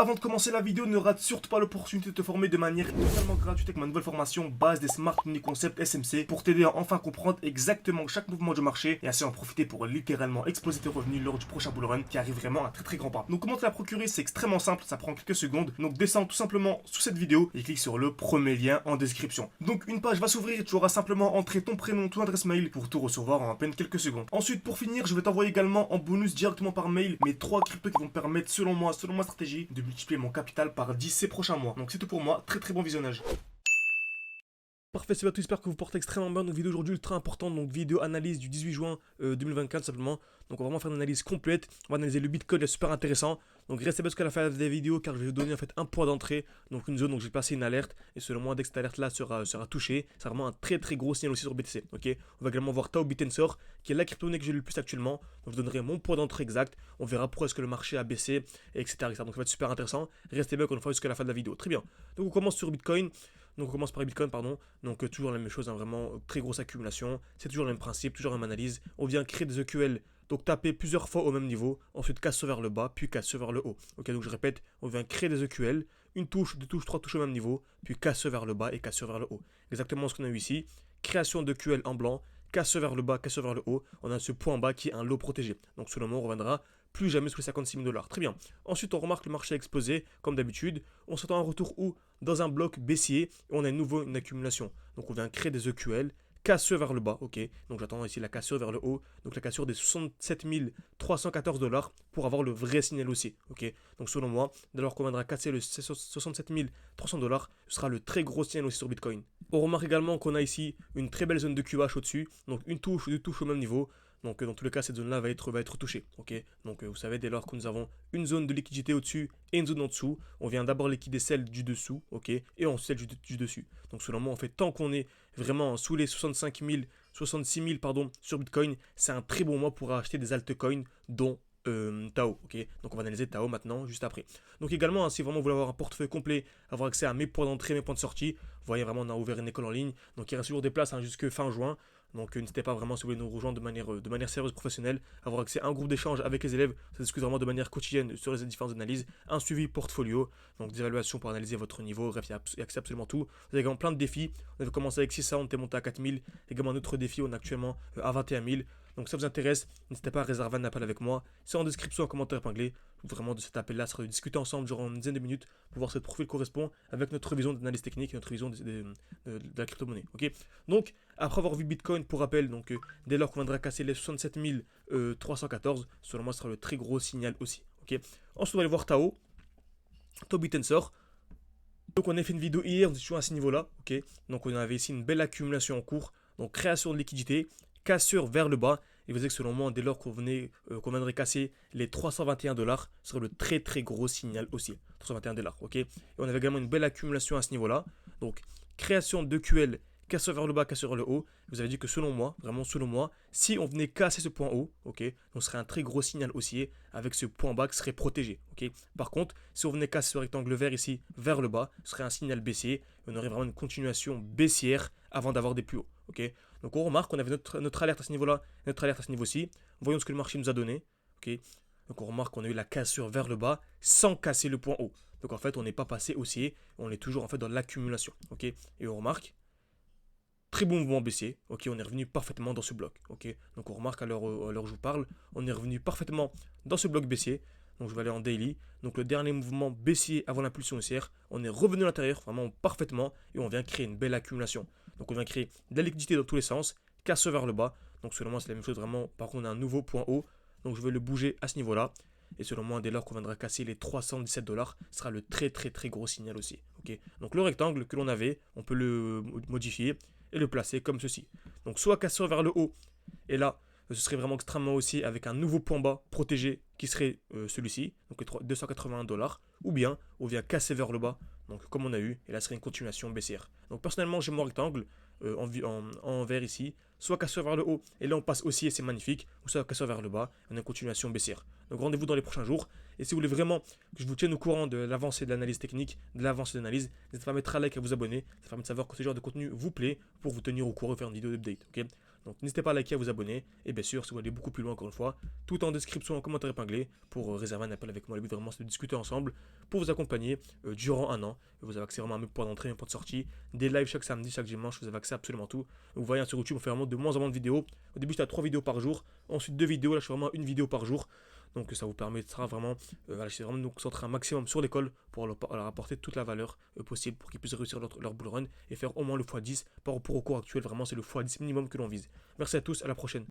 avant de commencer la vidéo, ne rate surtout pas l'opportunité de te former de manière totalement gratuite avec ma nouvelle formation base des Smart Money Concept SMC pour t'aider à enfin comprendre exactement chaque mouvement du marché et ainsi en profiter pour littéralement exploser tes revenus lors du prochain bull run qui arrive vraiment à très grand pas. Donc comment te la procurer, c'est extrêmement simple, ça prend quelques secondes. Donc descends tout simplement sous cette vidéo et clique sur le premier lien en description. Donc une page va s'ouvrir et tu auras simplement entré ton prénom, ton adresse mail pour tout recevoir en à peine quelques secondes. Ensuite, pour finir, je vais t'envoyer également en bonus directement par mail mes 3 cryptos qui vont me permettre selon moi, selon ma stratégie, de multiplier mon capital par 10 ces prochains mois. Donc c'est tout pour moi, très bon visionnage. Parfait, c'est tout, j'espère que vous portez extrêmement bien. Donc vidéo aujourd'hui ultra importante, donc vidéo analyse du 18 juin 2024 simplement. Donc on va vraiment faire une analyse complète, on va analyser le Bitcoin, c'est super intéressant. Donc restez bien jusqu'à la fin des vidéos car je vais vous donner en fait un point d'entrée, donc une zone, donc je vais passer une alerte. Et selon moi, dès que cette alerte là sera touchée, c'est vraiment un très gros signal aussi sur BTC. Ok, on va également voir Tao Bitensor, qui est la crypto-monnaie que j'ai le plus actuellement. Donc je donnerai mon point d'entrée exact, on verra pourquoi est-ce que le marché a baissé, etc. Donc ça va être super intéressant. Restez bien encore une fois jusqu'à la fin de la vidéo. Très bien. Donc on commence sur Bitcoin. Donc on commence par Bitcoin, pardon. Donc toujours la même chose, hein, vraiment très grosse accumulation. C'est toujours le même principe, toujours la même analyse. On vient créer des EQL, donc taper plusieurs fois au même niveau, ensuite casse vers le bas, puis casse vers le haut. Ok, donc je répète, on vient créer des EQL, une touche, deux touches, trois touches au même niveau, puis casse vers le bas et casse vers le haut. Exactement ce qu'on a eu ici. Création d'EQL en blanc, casse vers le bas, casse vers le haut. On a ce point en bas qui est un lot protégé. Donc selon moi, on reviendra plus jamais sous les 56 000 $. Très bien. Ensuite, on remarque le marché a explosé, comme d'habitude. On s'attend à un retour où dans un bloc baissier, et on a à nouveau une accumulation. Donc on vient créer des EQL, cassure vers le bas, ok. Donc j'attends ici la cassure vers le haut, donc la cassure des 67 314 $ pour avoir le vrai signal aussi, ok. Donc selon moi, dès lors qu'on viendra casser le 67 300 $, ce sera le très gros signal aussi sur Bitcoin. On remarque également qu'on a ici une très belle zone de QH au-dessus, donc une touche, deux touches au même niveau. Donc dans tous les cas, cette zone-là va être touchée. Ok. Donc vous savez, dès lors que nous avons une zone de liquidité au-dessus et une zone en dessous, on vient d'abord liquider celle du dessous, ok, et ensuite celle du dessus. Donc selon moi, en fait, tant qu'on est vraiment sous les 66 000 pardon, sur Bitcoin, c'est un très bon mois pour acheter des altcoins dont Tao, ok. Donc on va analyser Tao maintenant, juste après. Donc également, hein, si vraiment vous voulez avoir un portefeuille complet, avoir accès à mes points d'entrée, mes points de sortie, vous voyez vraiment, on a ouvert une école en ligne, donc il reste toujours des places hein, jusque fin juin. Donc n'hésitez pas vraiment si vous voulez nous rejoindre de manière sérieuse, professionnelle, avoir accès à un groupe d'échange avec les élèves, ça discute vraiment de manière quotidienne sur les différentes analyses, un suivi portfolio, donc des évaluations pour analyser votre niveau, bref, il y a accès à absolument tout. Vous avez également plein de défis, on avait commencé avec 600, on était monté à 4000, également un autre défi, on est actuellement à 21 000. Donc si ça vous intéresse, n'hésitez pas à réserver un appel avec moi, c'est en description, en commentaire épinglé. Vraiment de cet appel-là, ça sera de discuter ensemble durant une dizaine de minutes pour voir si votre profil correspond avec notre vision d'analyse technique et notre vision de la crypto-monnaie. Ok. Donc après avoir vu Bitcoin, pour rappel, donc dès lors qu'on viendra casser les 67 314, selon moi, ce sera le très gros signal aussi. Ok. Ensuite, on va aller voir Tao Bitensor. Donc on a fait une vidéo hier, on est toujours à ce niveau-là. Ok. Donc on avait ici une belle accumulation en cours. Donc création de liquidité, cassure vers le bas. Et vous savez que selon moi, dès lors qu'on viendrait casser les 321 $, ce serait le très gros signal aussi. 321 $, ok. Et on avait également une belle accumulation à ce niveau-là. Donc création de QL, cassure vers le bas, cassure vers le haut. Vous avez dit que selon moi, vraiment selon moi, si on venait casser ce point haut, ok, on serait un très gros signal haussier avec ce point bas qui serait protégé, ok. Par contre, si on venait casser ce rectangle vert ici vers le bas, ce serait un signal baissier. On aurait vraiment une continuation baissière avant d'avoir des plus hauts, ok. Donc on remarque qu'on avait notre alerte à ce niveau-là, notre alerte à ce niveau-ci. Voyons ce que le marché nous a donné, ok. Donc on remarque qu'on a eu la cassure vers le bas sans casser le point haut. Donc en fait, on n'est pas passé haussier, on est toujours en fait dans l'accumulation, ok. Et on remarque très bon mouvement baissier, ok, on est revenu parfaitement dans ce bloc, ok. Donc on remarque à l'heure où je vous parle, on est revenu parfaitement dans ce bloc baissier. Donc je vais aller en daily. Donc le dernier mouvement baissier avant l'impulsion haussière, on est revenu à l'intérieur vraiment parfaitement et on vient créer une belle accumulation. Donc on vient créer de la liquidité dans tous les sens, casse vers le bas. Donc selon moi c'est la même chose vraiment. Par contre on a un nouveau point haut. Donc je vais le bouger à ce niveau-là. Et selon moi dès lors qu'on viendra casser les 317 $, ce sera le très gros signal aussi. Ok. Donc le rectangle que l'on avait, on peut le modifier et le placer comme ceci. Donc soit cassure vers le haut. Et là ce serait vraiment extrêmement haussier avec un nouveau point bas protégé qui serait celui-ci, donc les 281 $, ou bien on vient casser vers le bas, donc comme on a eu, et là ce serait une continuation baissière. Donc personnellement j'ai mon rectangle en vert ici, soit casseur vers le haut, et là on passe haussier, c'est magnifique, ou soit casseur vers le bas, on a une continuation baissière. Donc rendez-vous dans les prochains jours, Et si vous voulez vraiment que je vous tienne au courant de l'avancée de l'analyse technique, de l'avancée de l'analyse, n'hésitez pas à mettre un like et à vous abonner. Ça permet de savoir que ce genre de contenu vous plaît pour vous tenir au courant et faire une vidéo d'update. Ok, donc n'hésitez pas à liker et à vous abonner. Et bien sûr, si vous voulez aller beaucoup plus loin, encore une fois, tout en description, en commentaire épinglé pour réserver un appel avec moi. Le but vraiment c'est de discuter ensemble pour vous accompagner durant un an. Vous avez accès vraiment à mes points d'entrée, mes points de sortie, des lives chaque samedi, chaque dimanche, vous avez accès à absolument tout. Vous voyez sur YouTube, on fait vraiment de moins en moins de vidéos. Au début j'étais à 3 vidéos par jour, ensuite 2 vidéos, là je fais vraiment une vidéo par jour. Donc ça vous permettra vraiment, j'essaie vraiment de nous concentrer un maximum sur l'école pour leur apporter toute la valeur possible pour qu'ils puissent réussir leur bull run et faire au moins le x10 par rapport au cours actuel. Vraiment c'est le x10 minimum que l'on vise. Merci à tous, à la prochaine.